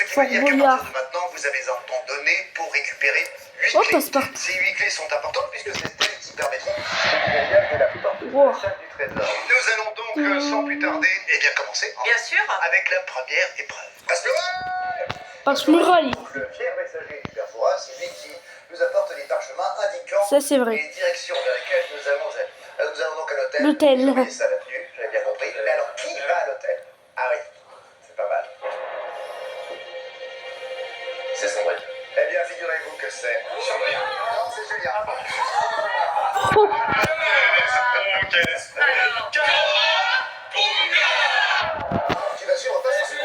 tu veux dire qu'à partir de maintenant, vous avez un temps donné pour récupérer 8 clés. Ces 8 clés sont importantes puisque c'est elles qui permettront de déverrouiller la porte de la salle du trésor. Nous allons donc, sans plus tarder, commencer. Bien sûr. Avec la première épreuve. Passe-muraille. Le fier messager du Perfora, c'est lui qui nous apporte les parchemins indiquant Ça, c'est vrai. les directions vers lesquelles nous allons aller. Alors, nous allons donc à l'hôtel. L'hôtel. Vous voyez ça là-dessus, j'avais bien compris. Mais alors, qui va à l'hôtel? Ah oui, c'est pas mal. C'est Sandrine. Eh bien, figurez-vous que c'est... Julien. Non, c'est Julien. Tu vas suivre ta sortie.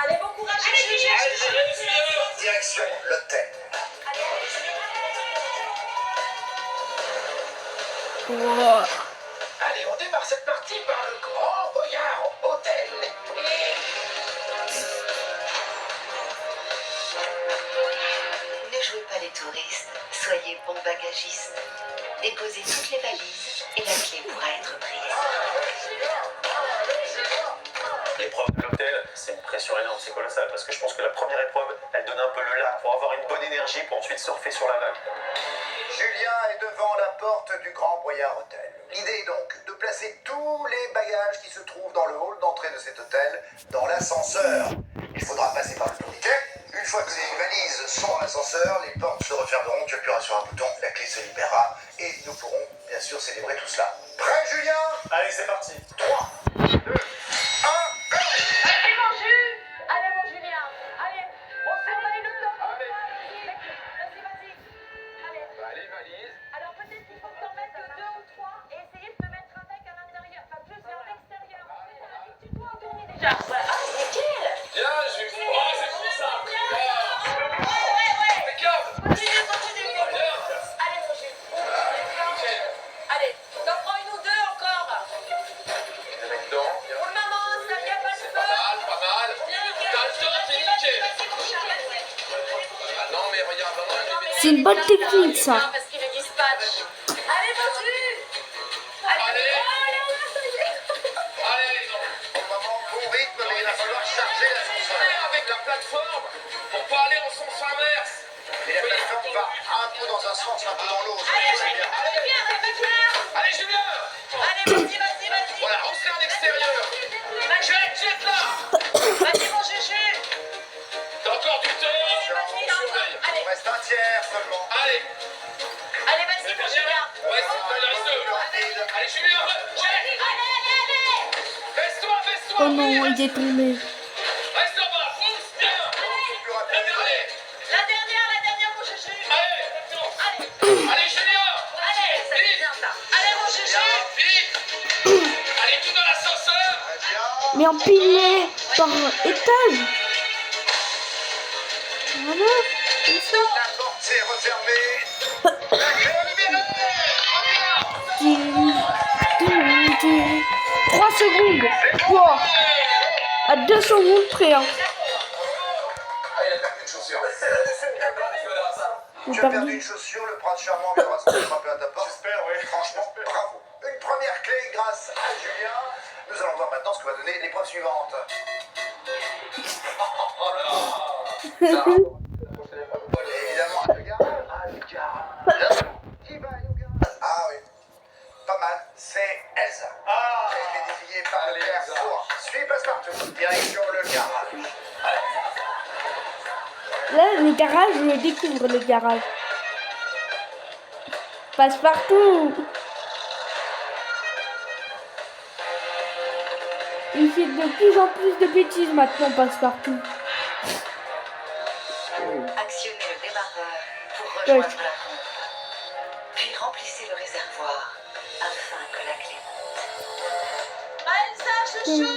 Allez, bon courage. Direction l'hôtel. Wow. Allez, on démarre cette partie par le Grand Boyard Hôtel. Ne jouez pas les touristes, soyez bons bagagistes. Déposez toutes les valises et la clé pourra être prise. L'épreuve de l'hôtel, c'est une pression énorme, c'est colossal, parce que je pense que la première épreuve, elle donne un peu le là pour avoir une bonne énergie pour ensuite surfer sur la vague. Julien est devant la porte du Grand Boyard Hôtel. L'idée est donc de placer tous les bagages qui se trouvent dans le hall d'entrée de cet hôtel dans l'ascenseur. Il faudra passer par le tourniquet. Une fois que les valises sont dans l'ascenseur, les portes se refermeront, tu appuieras sur un bouton, la clé se libérera et nous pourrons bien sûr célébrer tout cela. Prêt, Julien? Allez, c'est parti. 3, 2, 1, go! Allez, mon jus. Allez, mon Julien. Allez, on surveille le temps. Vas-y. Allez. Les valises. Alors, peut-être qu'il faut que t'en mettes que 2 ou 3 et essayer de te mettre avec à l'intérieur. Enfin, plus vers l'extérieur. Tu dois en tourner déjà. Voilà. Ah, c'est nickel. Bien, je vais voir, c'est pour ça. Ouais. Impeccable. Continue. Allez, mon jus. Allez, t'en prends une ou deux encore. Le mec dedans. Pour le maman, ça vient pas le feu. Pas mal. T'as le temps, t'es nickel. Ah non, mais regarde, vraiment, C'est une bonne technique, ça. Parce qu'il est dispatch. Allez, mon jus. Allez. Au moment, bon rythme, mais il va falloir charger l'ascenseur. Avec la plateforme, pour pas aller en sens inverse. Et la plateforme va un peu dans un sens, un peu dans l'autre. C'est bien. Allez, Julien. Allez, vas-y. Voilà, on se fait à l'extérieur. Jette là. Vas-y, mon Juju. T'as encore du temps. Vas-y. Il reste un tiers seulement. Allez. Allez, vas-y, mon Julien. Ouais, il reste deux. Allez, Julien, jette. Allez. Baisse-toi. Oh non, il est tombé. Reste en bas, fonce bien. La dernière, mon Juju. Allez, Julien. Allez, ça c'est bien ça. Allez, mon Juju. Vite. Allez, tout dans l'ascenseur. Très bien. Mais empilé par étage. Voilà. La porte s'est refermée. La clé est libérée. 3 secondes. Wow. À 2 secondes près. Hein. Ah, il a perdu une chaussure. J'ai Tu as perdu perdu. une chaussure, le prince charmant viendra se frapper à ta porte. J'espère, oui. Franchement, bravo. Une première clé grâce à Julien. Nous allons voir maintenant ce que va donner l'épreuve suivante. Et évidemment, le garage. Ah, le garage. Qui va aller au garage? Ah oui. Pas mal. C'est Elsa. Ah. Elle a été défiée par le père Four. Suis Passepartout. Direction le garage. Là, le garage, je le découvre, le garage. Passe-partout. Il fait de plus en plus de bêtises maintenant, Passe-partout. Actionnez le démarreur pour rejoindre la pompe. Puis remplissez le réservoir afin que la clé monte. Elsa, chouchou.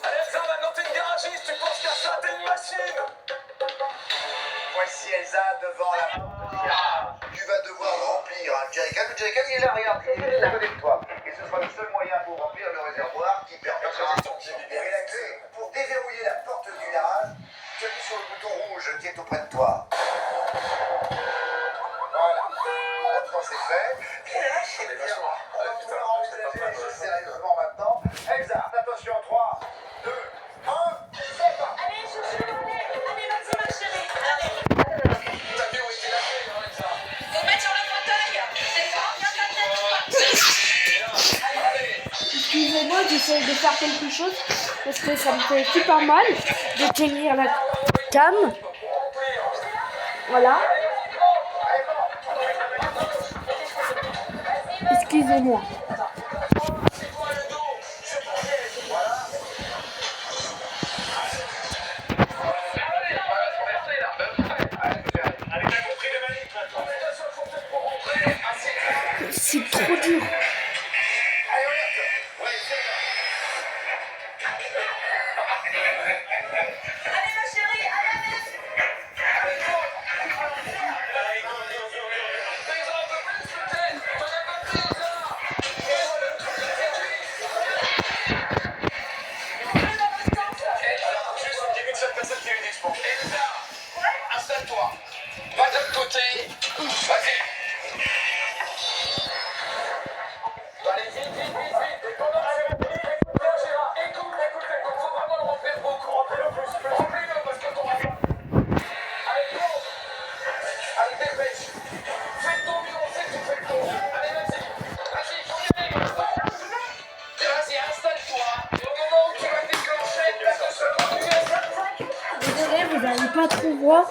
Elsa, maintenant t'es une garagiste, tu penses qu'à ça, t'es une machine. Voici Elsa devant la porte. Tu vas devoir remplir un jerrycan. Le jerrycan, il est là, regarde. Il est à côté de toi. Et ce sera le seul moyen pour remplir le réservoir qui permettra de libérer la clé. Pour déverrouiller la porte du garage, tu appuies sur le bouton rouge qui est auprès de toi. Voilà. Maintenant, c'est fait. Eh bien, on va pouvoir envisager les choses sérieusement maintenant. Elsa, attention, 3, 2, 1, c'est parti. Allez, chouchou, allez. j'essaie de faire quelque chose parce que ça me fait super mal de tenir la cam. Voilà. Excusez-moi. C'est trop dur. Installe-toi. Va de l'autre côté. Vas-y. Allez, vite, vite, vite, vite. Pendant écoute, faut vraiment le remplir beaucoup. Remplis-le plus. Remplis-le parce que t'auras pas. Allez, go. Allez, dépêche. Fais ton mieux, on sait que tu fais ton. Allez, vas-y. Vas-y, vas-y, installe-toi. Et au moment où tu vas déclencher, place de seconde. Désolé, vous n'allez pas trop voir.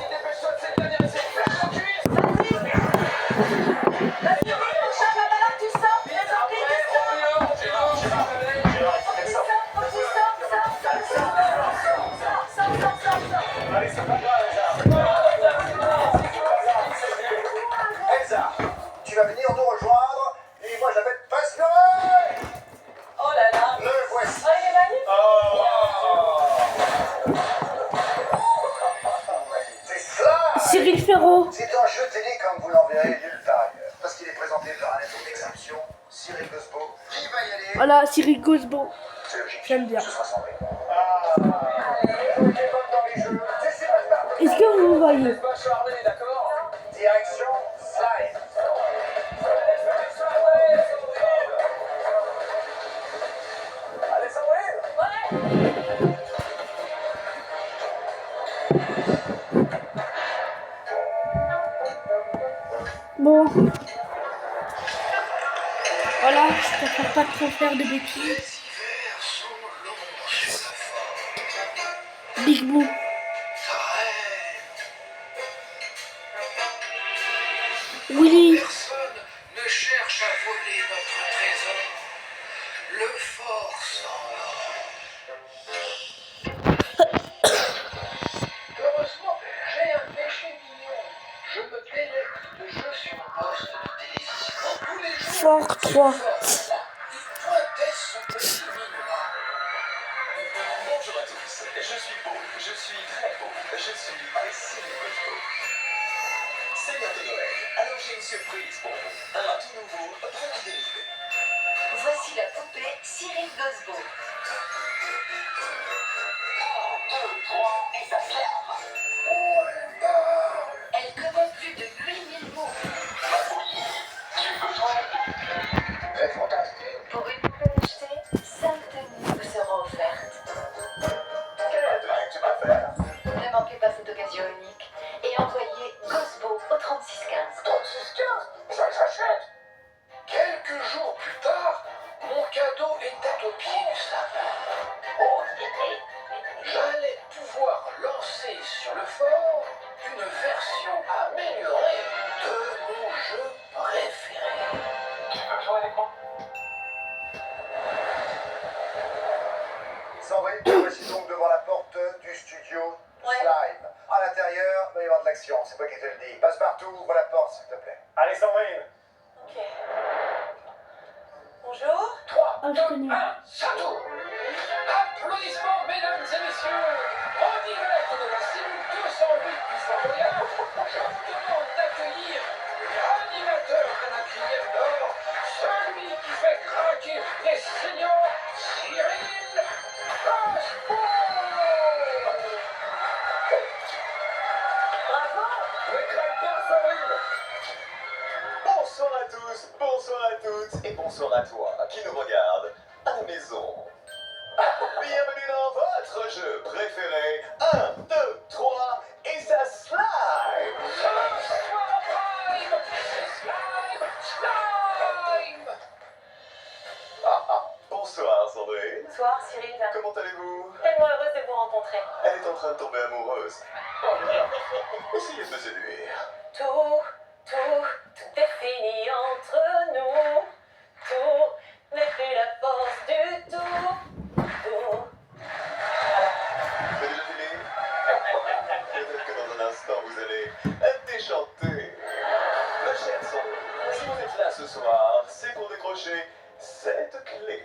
Elsa, tu vas venir nous rejoindre et moi j'appelle Pascal. Oh là là. Le voici. Oh, il est magnifique. C'est ça. Cyril Ferraud. C'est un jeu télé comme vous l'enverrez nulle part ailleurs. Parce qu'il est présenté par un être d'exception, Cyril Gosbo. Qui va y aller? Voilà, Cyril Gosbo. C'est logique. J'aime bien. Ce sera sans vrai. Comme dans les jeux. C'est Pascal. Est-ce que vous voyez? Pas Charlie, d'accord? Direction slide. Allez, Sandrine. Bon. Voilà, je préfère pas trop faire de bêtises. Big Boo. Willy. Personne ne cherche à voler notre trésor. Le fort s'en Heureusement, j'ai un péché mignon. Je me délecte de jeux sur poste de télévision. Tous les jours, Fort 3. il pointait son petit minois. Bonjour à tous. Je suis beau. Je suis très beau. Je suis Cyril Gosbo. C'est bientôt Noël. Alors j'ai une surprise pour vous. Un tout nouveau produit dérivé. Voici la poupée Cyril Gosbo. 1, 2, 3 et ça ferme. Oh là. Elle commande plus de 8000 mots. Ma folie. Tu peux jouer. C'est fantastique. Pour une poupée achetée, 5 tenues vous seront offertes. Quelle est la blague que tu vas faire? Ne manquez pas cette occasion unique et envoyez Gosbo au 3615. 3615. Ça s'achète. Quelques jours plus tard, mon cadeau était au pied du sapin. Oh, j'allais pouvoir lancer sur le fort une version améliorée de mon jeu préféré. Tu veux jouer avec moi? Sandrine, nous voici donc devant la porte du studio Slime. À l'intérieur, il va y avoir de l'action, c'est moi qui te le dis. Passe partout, ouvre la porte, s'il te plaît. Allez, Sandrine. Ok. Bonjour. 3, Ah, 2, je connais. 1, ça tourne. Applaudissements, mesdames et messieurs. En direct de la cellule 208 du Fort Boyard, je vous demande d'accueillir l'animateur de la crième d'or, celui qui fait craquer les seniors, Cyril Gosbo. Bravo. Ne craque pas, Sandrine. Bonsoir à tous, bonsoir à toutes et bonsoir à toi qui nous regarde à la maison. Bienvenue dans votre jeu préféré. 1, 2, 3 et ça slime. Slime, slime, slime. Bonsoir Sandrine. rencontrer. Elle est en train de tomber amoureuse. Essayez de me séduire. Tout est fini entre nous. Tout n'est plus la force du tout. C'est déjà fini? Peut-être que dans un instant, vous allez déchanter. Ma chère Sandrine, si vous êtes là ce soir, c'est pour décrocher cette clé.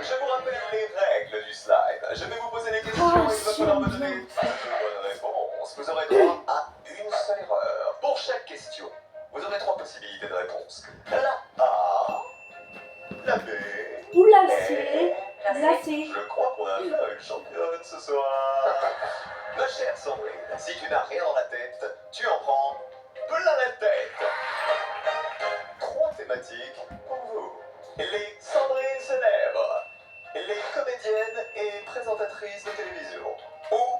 Je vous rappelle les règles du slide. Je vais vous poser des questions et il va falloir me donner de bonnes réponses. Vous aurez droit à une seule erreur. Pour chaque question, vous aurez 3 possibilités de réponse. La A, la B, Ou la et... C. La C. Je crois qu'on a affaire à une championne ce soir. Ma chère Sandrine, si tu n'as rien dans la tête, tu en prends plein la tête. 3 thématiques pour vous. Les Sandrines célèbres, les comédiennes et présentatrices de télévision, ou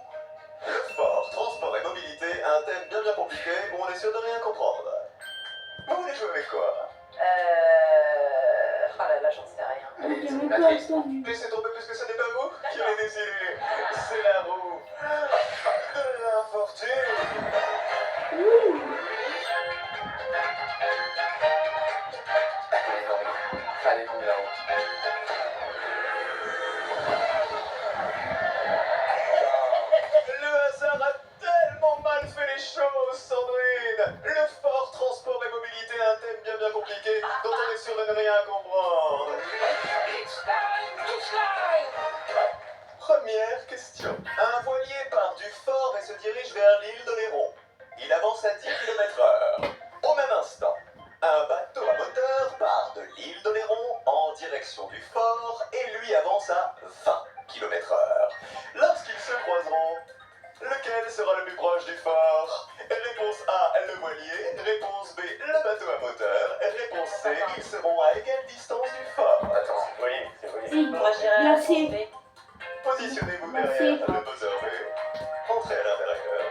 le sport, transport et mobilité, un thème bien compliqué où on est sûr de rien comprendre. Vous voulez jouer avec quoi? Oh là là, j'en sais rien. Ok, mais pas entendu. Laissez tomber puisque ce n'est pas vous qui avez décidé. C'est la roue de l'infortune. Allez, non, là-haut. Le hasard a tellement mal fait les choses, Sandrine. Le fort transport et mobilité, un thème bien compliqué dont on est sûr de ne rien comprendre. It's time to slide! Première question. Un voilier part du fort et se dirige vers l'île d'Oléron. Il avance à 10 km/h. Au même instant, un bateau à moteur part de l'île d'Oléron en direction du fort et lui avance à 20 km/h. Lorsqu'ils se croiseront, lequel sera le plus proche du fort? Réponse A, le voilier. Réponse B, le bateau à moteur. Réponse C, ils seront à égale distance du fort. Attends, oui, c'est oui. Et Moi, je dirais la la C. B. Positionnez-vous Merci. derrière le buzzer B. Entrez à l'intérieur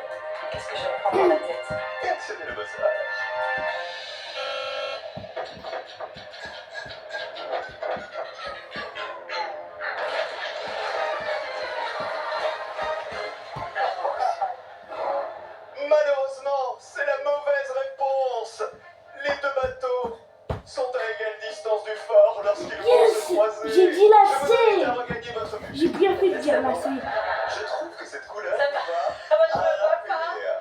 Qu'est-ce que je me prends dans la tête? et actionnez le buzzer. Malheureusement, c'est la mauvaise réponse. Les 2 bateaux sont à égale distance du fort lorsqu'ils vont se croiser. J'ai dit la Je vous C. invite à regagner votre but. J'ai bien fait de dire la C. Je trouve que cette couleur Ça va. va Ah bah, je à me vois pas. l'avenir.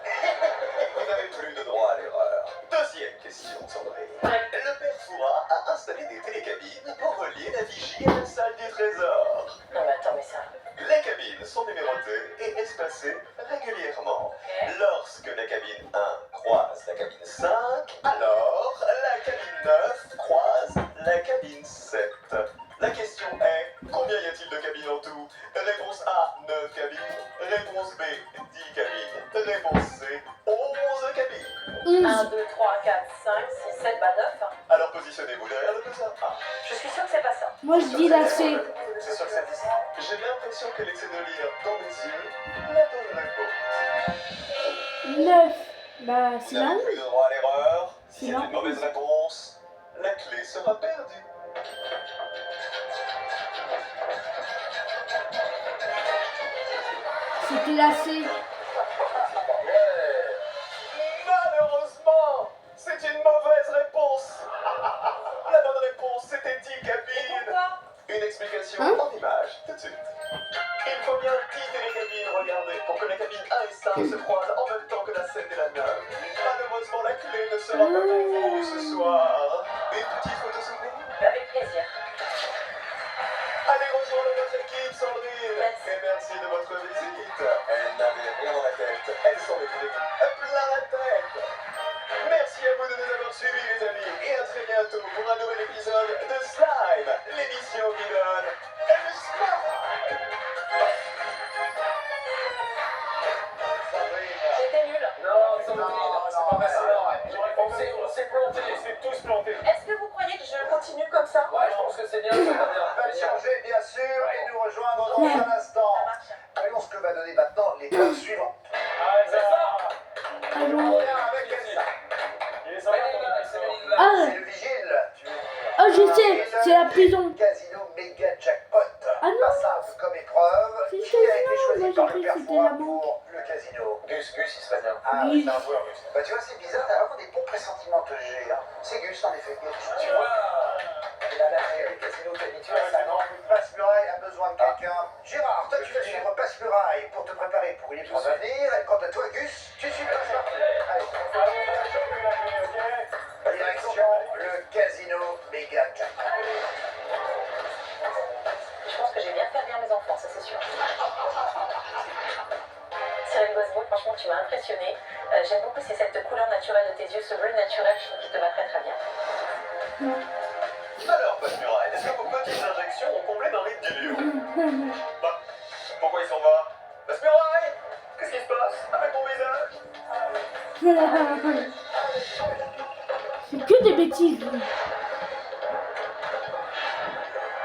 Vous n'avez plus de droit à l'erreur. Deuxième question, Sandrine. Le père Fouras a installé des télécabines pour relier la vigie à la salle du trésor. Non, mais attends, mais ça. Les cabines sont numérotées et espacées régulièrement. Lorsque la cabine 1 croise la cabine 5, alors la cabine 9 croise la cabine 7. La question est, combien y a-t-il de cabines en tout? Réponse A, 9 cabines. Réponse B, 10 cabines. Réponse C, 11 cabines. 1, 11. 2, 3, 4, 5, 6, 7, bah 9. Alors positionnez-vous derrière le buzzer A. Je suis sûre que c'est pas ça. Moi, je dis la C. C'est sûr que c'est dit. J'ai l'impression qu'elle essaie de lire dans mes yeux la bonne réponse. 9. Bah, Vous c'est n'avez là. plus de droit à l'erreur. Si C'est c'est là. une mauvaise réponse, la clé sera perdue. C'était la C. Malheureusement, c'est une mauvaise réponse. La bonne réponse, c'était 10 cabines. Pourquoi? Une explication Hein? en image, tout de suite. Il faut bien 10 télécabines, regardez, pour que la cabine 1 et 5 se croisent en même temps que la 7 et la 9. Malheureusement, la clé ne sera pas pour vous ce soir. Une petite photo souvenir? Avec plaisir. Allez rejoindre votre équipe, Sandrine. Merci. Et merci de votre visite. Elle n'avait rien dans la tête. Elle s'en est pris plein la tête. Merci à vous de nous avoir suivis, les amis. Et à très bientôt pour un nouvel épisode de Slime, l'émission qui donne le smile. Sandrine. J'étais nulle. Non, Sandrine, c'est pas facile. On s'est planté, on s'est tous plantés. Est-ce que vous croyez que je continue comme ça? Ouais, je pense que c'est bien, ça va bien. Va Génial. changer, bien sûr, et nous rejoindre dans un instant. Ça marche. Voyons ce que va donner maintenant l'épreuve suivante. Ah, c'est ça. Allô. On vient avec Elsa. Il est sympa, ton gars, c'est Mélina. Ah, C'est le vigile. Tu veux dire. ah, je sais. C'est la prison. Casino méga jackpot. Ah non. Pas simple comme épreuve. C'est Qui a été choisi moi Choisis par j'ai le cru que c'était la perforat montre. pour le casino. Gus, il se passe bien. Ah, Oui. c'est un joueur, Gus. Bah, tu vois, c'est bizarre, t'as vraiment des bons pressentiments de G. Hein. C'est Gus, en effet. Tu vois, Là, les casinos, t'es habitué à ça, non? Passe-Muraille a besoin de quelqu'un. Gérard, toi, tu vas suivre Passe-Muraille pour te préparer pour une épreuve à venir. Et quant à toi, Gus, tu suis Passe-Muraille. Allez, direction le casino méga jackpot. Je pense que j'ai bien fait bien mes enfants, ça c'est sûr. Cyril Gosbo, franchement, tu m'as impressionné. J'aime beaucoup cette couleur naturelle de tes yeux, ce bleu naturel, je trouve qu'il te va très très bien. alors, Passe-Muraille, est-ce que vos petites injections ont comblé d'un litre d'hélium? Bah, pourquoi il s'en va? Passe-Muraille, qu'est-ce qui se passe avec mon visage? C'est que des bêtises. lui.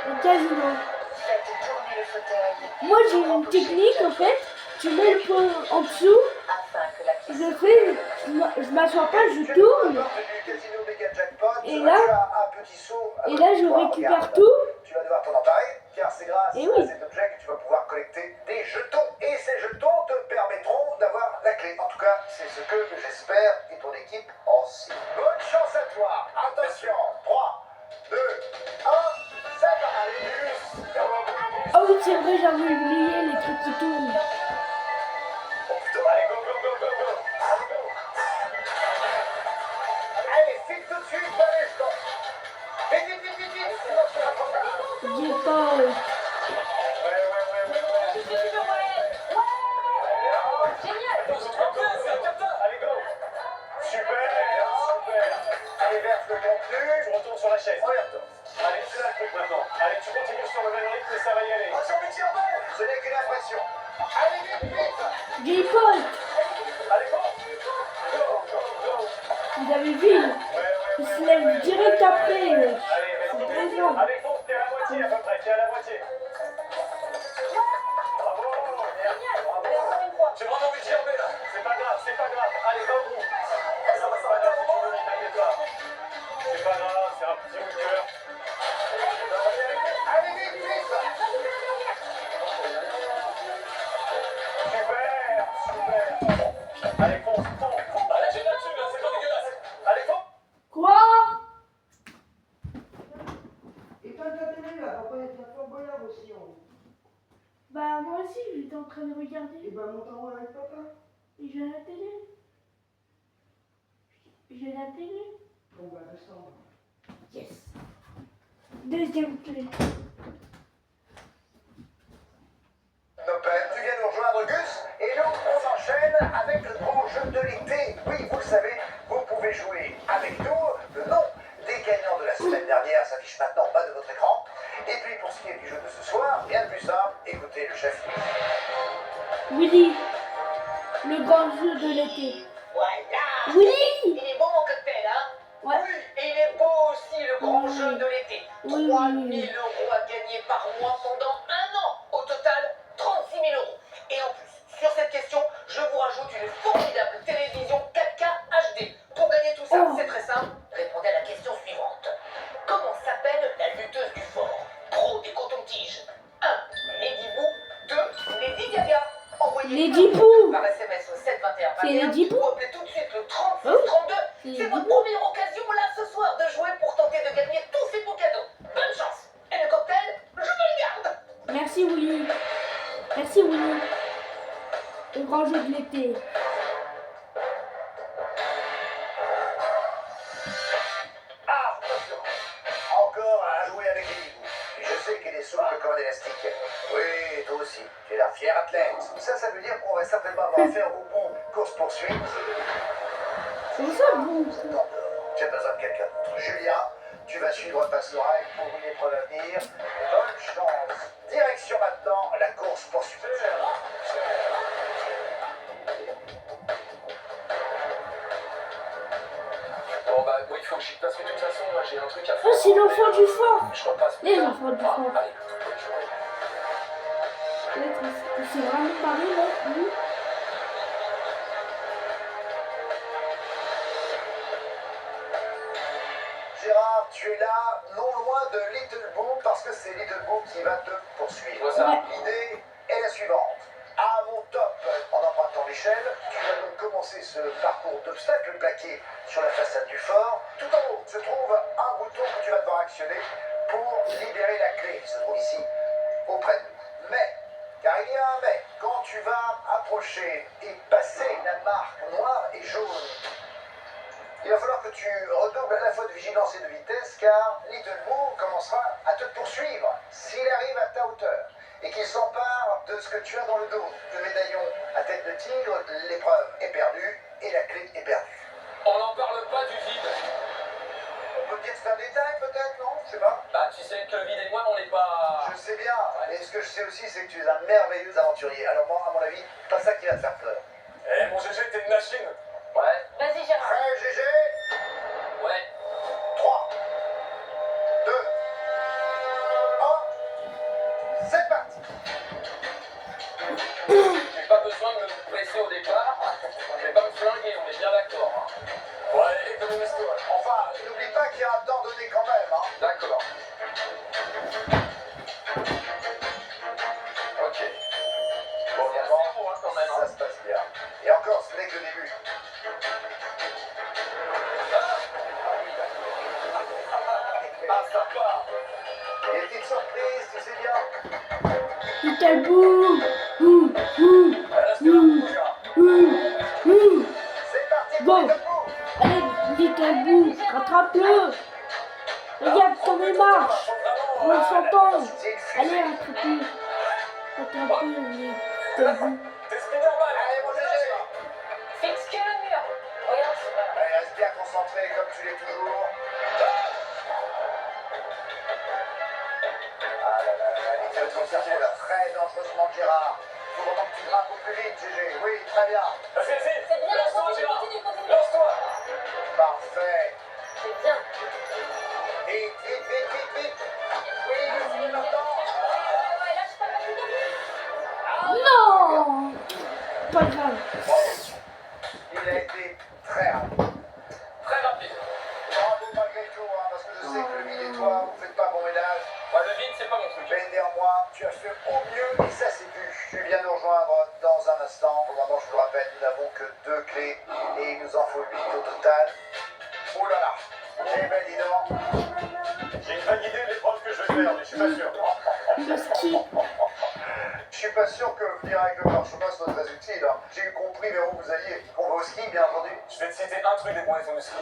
Le casino. Faites tourner le fauteuil Moi j'ai une technique en fait. Tu mets le poing en dessous. afin que la clé Je fais. Je m'assois pas, je tourne. Du casino méga jackpot, Et là- tu as un petit saut à Et côté là de je toi. récupère Regarde. tout. Tu vas devoir t'en emparer, car c'est grâce Et oui. à cet objet que tu vas pouvoir collecter des jetons. Et ces jetons te permettront d'avoir la clé. En tout cas, c'est ce que j'espère et ton équipe aussi. Bonne chance à toi. Attention. 3, 2, 1. Ça va aller. Ah oui, c'est vrai, j'avais oublié les trucs qui tournent. Oh putain, allez, go, go, go, go, go. Allez, go. Allez, file tout de suite, allez, stop. Vite, vite, vite, vite, vite. Sinon, tu vas pas. J'ai pas. Ouais. Allez, go. Super. Allez, verse le contenu. Tu retournes sur la chaise. On y retourne. Allez, c'est là le truc maintenant. Allez, tu continues sur le même rythme et ça va y aller. Attention, petit rebelle. Ce n'est qu'une impression. Allez, vite, vite. J'ai pas. Allez, go. Go, go, go. Vous avez vu. Il se lève direct après. Allez, C'est vas-y. très long. Allez, fonce, t'es à la moitié à peu près. T'es à la moitié. Bravo. J'ai vraiment envie de gerber là. C'est pas grave, c'est pas grave. Allez, va au bout. Ça va, t'inquiète pas. C'est pas grave, c'est un petit coup de cœur. Allez, vite, vite. Super. Allez, fonce, fonce. Allez, j'ai là-dessus, là, c'est pas dégueulasse. Allez, fonce. Quoi? Éteins ta télé là, papa est un fort bonheur aussi en haut. Bah moi aussi j'étais en train de regarder. Et bah monte en haut avec papa. Et j'ai la télé. J'ai la télé. Bon bah reste en haut. Yes. Deuxième clé. Nopel, tu viens nous rejoindre, Gus, et nous, on enchaîne avec le grand jeu de l'été. Oui, vous le savez, vous pouvez jouer avec nous. Le nom des gagnants de la semaine dernière s'affiche maintenant en bas de votre écran. Et puis, pour ce qui est du jeu de ce soir, rien de plus simple, écoutez le chef. Willy. Le grand jeu de l'été. Voilà. Willy. Il est bon mon cocktail, hein? Ouais. Oui, et il est beau aussi le grand Oui. jeu de l'été. Oui, 3 oui, 000 oui. € à gagner par mois pendant un an. Au total, 36 000 €. Et en plus, sur cette question, je vous rajoute une formidable télévision 4K HD. Pour gagner tout ça, Oh. c'est très simple. Répondez à la question suivante. Comment s'appelle la lutteuse du fort? Pro des cotons-tiges. 1. Lady Boo. 2. Lady Gaga. Envoyez Lady Boo. par SMS au 7 21 C'est 21 Lady Boo. ou appelez tout de suite le 36 Oh. 32. C'est C'est Lady votre Boo. première occasion là ce soir de jouer pour tenter de gagner tous ces beaux cadeaux. Bonne chance. Et le cocktail, je me le garde. Merci Willy. Merci Willy. Le grand jeu de l'été. Ah, attention. Encore à jouer avec les hiboux. Et je sais qu'il est souple comme un élastique. Oui, toi aussi. Tu es un fier athlète. Ça veut dire qu'on va certainement avoir affaire au bon course-poursuite. C'est ça, bon. J'ai besoin de quelqu'un d'autre. Julien, tu vas suivre Passe-Muraille pour une épreuve à venir. Bonne chance. Direction maintenant la course-poursuite. Bon bah oui, il faut que j'y passe, mais de toute façon, moi j'ai un truc à faire. Oh, c'est l'enfant du fort. Je repasse. Les enfants du fort. Allez, Peut-être que c'est vraiment pareil là. Oui. Gérard, tu es là, non loin de Little Boo, parce que c'est Little Boo qui va te poursuivre. vois ça. Ouais. L'idée est la suivante. À échelle. Tu vas donc commencer ce parcours d'obstacles plaqué sur la façade du fort. Tout en haut se trouve un bouton que tu vas devoir actionner pour libérer la clé qui se trouve ici, auprès de nous. Mais, car il y a un mais, quand tu vas approcher et passer la marque noire et jaune, il va falloir que tu redoubles à la fois de vigilance et de vitesse, car Little Moo commencera à te poursuivre s'il arrive à ta hauteur et qu'il s'empare de ce que tu as dans le dos. Le médaillon à tête de tigre, l'épreuve est perdue et la clé est perdue. On n'en parle pas du vide. On peut dire que c'est un détail peut-être, non? Je sais pas. Bah, tu sais que le vide et moi, on n'est pas... Je sais bien, mais ce que je sais aussi, c'est que tu es un merveilleux aventurier. Alors moi, à mon avis, pas ça qui va te faire peur. Eh, mon GG, t'es une machine. Ouais. Vas-y, Gérard. Prêt, GG? Ouais. 3, 2, 1, c'est parti. J'ai pas besoin de me presser au départ. Je vais pas me flinguer, on est bien d'accord. Hein. Ouais, économise-toi. Enfin, n'oublie pas qu'il y a un temps donné quand même, hein. D'accord. Ok. Bon, il y a zéro, hein, quand même. Ça se passe bien. Et encore, ce n'est que le début. Ah, ça part. Il y a une petite surprise, tu sais bien. Little Boo. Reste là, mon gars. C'est parti Bon. pour Little Boo. Allez, Little Boo, rattrape-le. Regarde comme il marche. On s'entend. C'est une fusée. Allez, rattrape-le. Rattrape-le, Little Boo. T'es Spider-Man. Allez, mon GG. Fixe que le mur. Regarde, Allez, reste bien concentré comme tu l'es toujours. Ah là là, il faut conserver la très dangereusement de Gérard. Il faut vraiment que tu grimpes au plus vite, GG. Oui, très bien. Vas-y, c'est vas-y. bien, Lance-toi, continue, Gérard. continue, continue. Lance-toi. Parfait. C'est bien. Vite, vite, vite, vite, vite. Oui, c'est maintenant. Ouais, lâche pas, vas-y, vas-y. Non. Pas grave. Il a été très rapide. Très rapide. Bravo malgré tout, hein, parce que je sais que le vide et toi, vous faites pas bon ménage. Ouais, le vide, c'est pas mon truc. Mais néanmoins, tu as fait au mieux et ça s'est vu. Tu viens nous rejoindre dans un instant. Pour le moment, je vous le rappelle, nous n'avons que 2 clés et il nous en faut 8 au total. Oh là là. Eh ben dis donc. J'ai une vague idée de l'épreuve que je vais faire, mais je suis pas sûr. Le ski. Je suis pas sûr que venir avec le parchemin soit très utile. Hein. J'ai eu compris vers où vous alliez. On va au ski, bien entendu. Je vais te citer un truc des points du ski.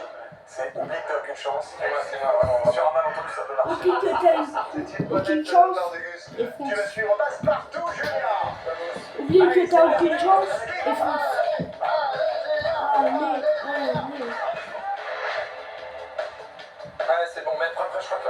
C'est oublie que t'as aucune chance. C'est moi, vraiment. Sur un malentendu, ça peut marcher. Oublie que t'as C'est une bonne aucune lettre de chance. la part de Gus. Et Tu fonce. vas suivre Passepartout, Julien. Oublie que t'as aucune chance et fonce. Allez, allez. Ouais, c'est bon, mais après, je crois que